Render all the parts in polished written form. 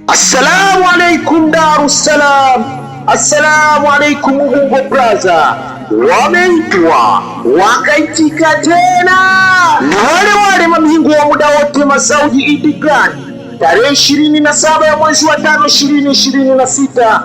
Assalamu alaikum Darussalam, assalamu alaikum Ubungo Braza. Wameitwa wakaitika tena na wale mamihingu wa muda wote Masaudi Idi Grand tarehe 27 ya mwezi wa 5 2026.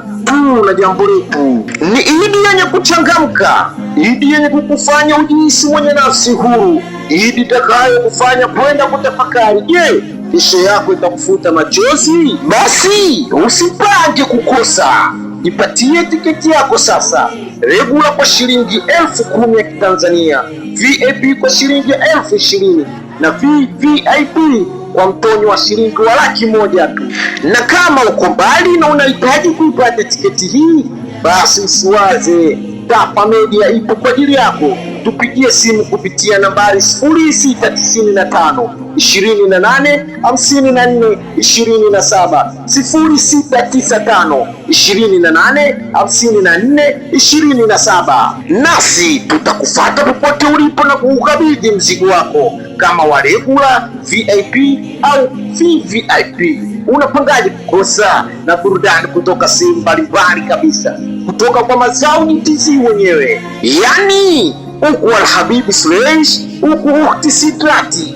Na jambo letu ni Idi yenye kuchangamka, Idi yenye kukufanya ujihisi mwenye nafsi huru, Idi itakayo kufanya kwenda kutafakari. Je, kesho yako itakufuta machozi? Basi usipange kukosa, jipatie tiketi yako sasa. Regular kwa shilingi 10,000 ya Kitanzania, VIP kwa shilingi 20,000 na VVIP kwa mtonyo wa shilingi wa 100,000 tu. Na kama uko mbali na unahitaji kuipata tiketi hii, basi usiwaze, Tapa Media ipo kwa ajili yako. Tupigie simu kupitia nambari 0695 28 54 27, 0695 28 54 27. Nasi tutakufuata popote ulipo na kukabidhi mzigo wako kama wa regular, VIP au VVIP. Unapangaje kukosa na burudani kutoka sehemu mbalimbali kabisa, kutoka kwa Masaudi TZ wenyewe, yani huku Alhabibi Suleish, huku Ukhti Sidrati.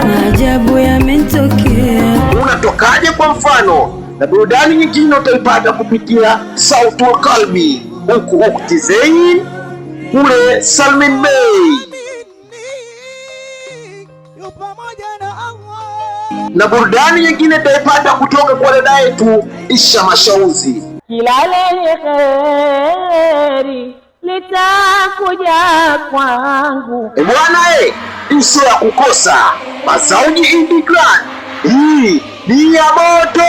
Maajabu yametokea. Unatokaje kwa mfano? Na burudani nyingine utaipata kupitia Sautul Qalbi, huku Ukhti Zain, kule Salmin Bey. Na burudani nyingine utaipata kutoka kwa dada yetu Isha Mashauzi. Kila lenye kheri litakuja kwangu. Bwana isio ya kukosa Masaudi Idi Grand. Hii ni ya moto.